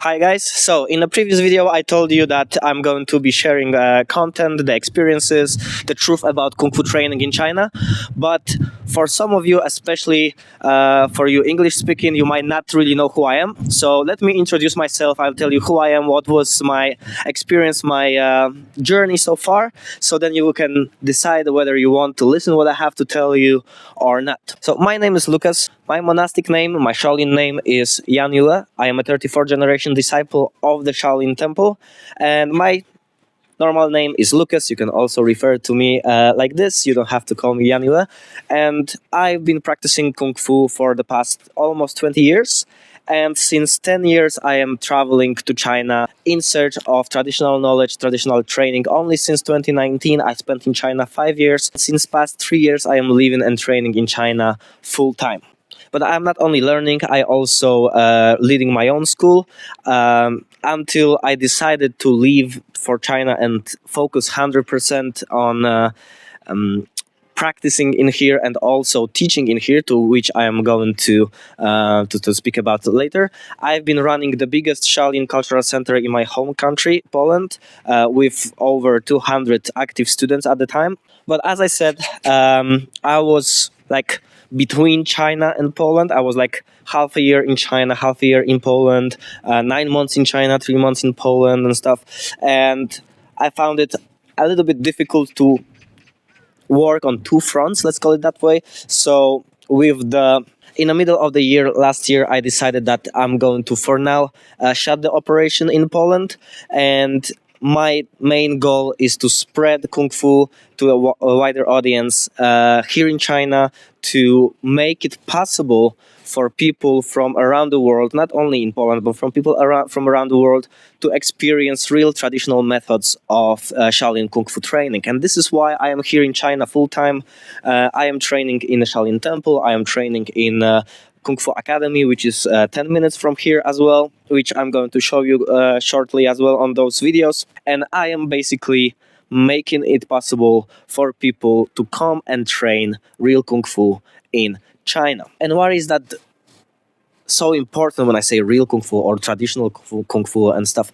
Hi guys, so in the previous video I told you that I'm going to be sharing content, the experiences, the truth about Kung Fu training in China. But for some of you, especially for you English speaking, you might not really know who I am. So let me introduce myself. I'll tell you who I am, what was my experience, my journey so far. So then you can decide whether you want to listen what I have to tell you or not. So my name is Lucas. My monastic name, my Shaolin name is Yan Yue. I am a 34th generation disciple of the Shaolin Temple, and my normal name is Lucas. You can also refer to me like this. You don't have to call me Yan Yue. And I've been practicing Kung Fu for the past almost 20 years. And since 10 years, I am traveling to China in search of traditional knowledge, traditional training. Only since 2019, I spent in China 5 years. Since past 3 years, I am living and training in China full time. But I'm not only learning, I also leading my own school until I decided to leave for China and focus 100% on practicing in here and also teaching in here, to which I am going to speak about later. I've been running the biggest Shaolin Cultural Center in my home country, Poland, with over 200 active students at the time. But as I said, I was like between China and Poland. I was like half a year in China, half a year in Poland, 9 months in China, 3 months in Poland and stuff. And I found it a little bit difficult to work on two fronts, let's call it that way. So in the middle of the year last year, I decided that I'm going to, for now, shut the operation in Poland, and my main goal is to spread Kung Fu to a wider audience here in China, to make it possible for people from around the world, not only in Poland, but from people from around the world, to experience real traditional methods of Shaolin Kung Fu training. And this is why I am here in China full time. I am training in the Shaolin Temple. I am training in Kung Fu Academy, which is 10 minutes from here as well, which I'm going to show you shortly as well on those videos. And I am basically making it possible for people to come and train real Kung Fu in China. And why is that so important when I say real Kung Fu or traditional Kung Fu and stuff?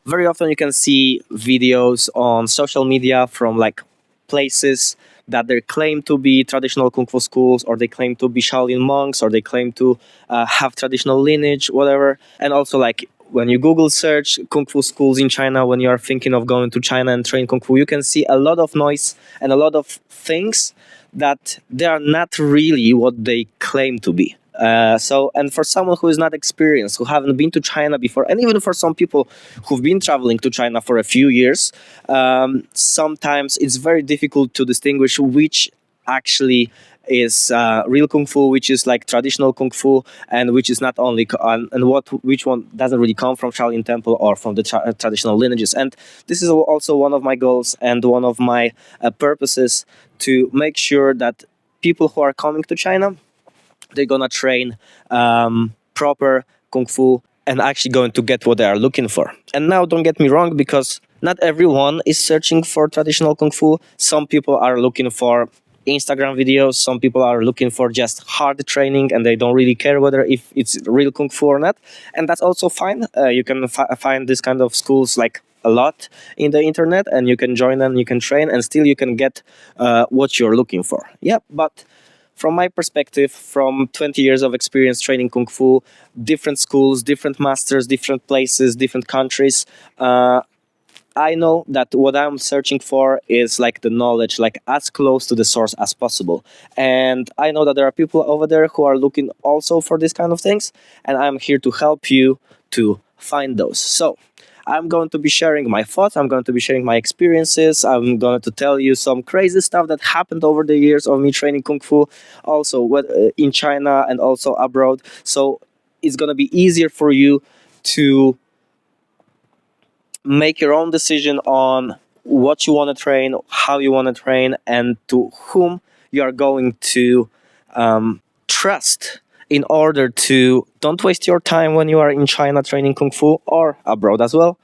Very often you can see videos on social media from like places that they claim to be traditional Kung Fu schools, or they claim to be Shaolin monks, or they claim to have traditional lineage, whatever. And also, like, when you Google search Kung Fu schools in China, when you are thinking of going to China and train Kung Fu, you can see a lot of noise and a lot of things that they are not really what they claim to be. And for someone who is not experienced, who haven't been to China before, and even for some people who've been traveling to China for a few years, sometimes it's very difficult to distinguish which actually is real Kung Fu, which is like traditional Kung Fu, and which is not only, which one doesn't really come from Shaolin Temple or from the traditional lineages. And this is also one of my goals and one of my purposes, to make sure that people who are coming to China, they're gonna train proper Kung Fu and actually going to get what they are looking for. And now, don't get me wrong, because not everyone is searching for traditional Kung Fu. Some people are looking for Instagram videos. Some people are looking for just hard training, and they don't really care whether if it's real Kung Fu or not. And that's also fine. You can find this kind of schools like a lot in the internet, and you can join them, you can train, and still you can get what you're looking for. Yeah, but from my perspective, from 20 years of experience training Kung Fu, different schools, different masters, different places, different countries, I know that what I'm searching for is like the knowledge, like as close to the source as possible. And I know that there are people over there who are looking also for these kind of things, and I'm here to help you to find those. So I'm going to be sharing my thoughts, I'm going to be sharing my experiences, I'm going to tell you some crazy stuff that happened over the years of me training Kung Fu, also in China and also abroad. So it's going to be easier for you to make your own decision on what you want to train, how you want to train, and to whom you are going to trust, in order to don't waste your time when you are in China training Kung Fu, or abroad as well.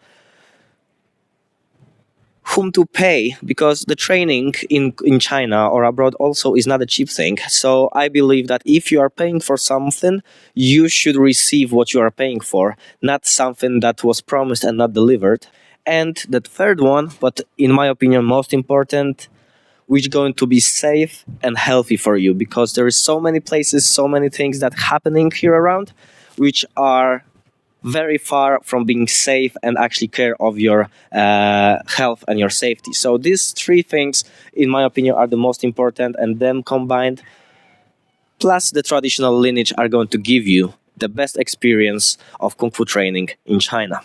whom to pay, because the training in China or abroad also is not a cheap thing. So I believe that if you are paying for something, you should receive what you are paying for, not something that was promised and not delivered. And the third one, but in my opinion most important, which going to be safe and healthy for you, because there is so many places, so many things that happening here around, which are very far from being safe and actually care of your health and your safety. So these three things, in my opinion, are the most important, and them combined, plus the traditional lineage, are going to give you the best experience of Kung Fu training in China.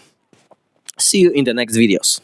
See you in the next videos.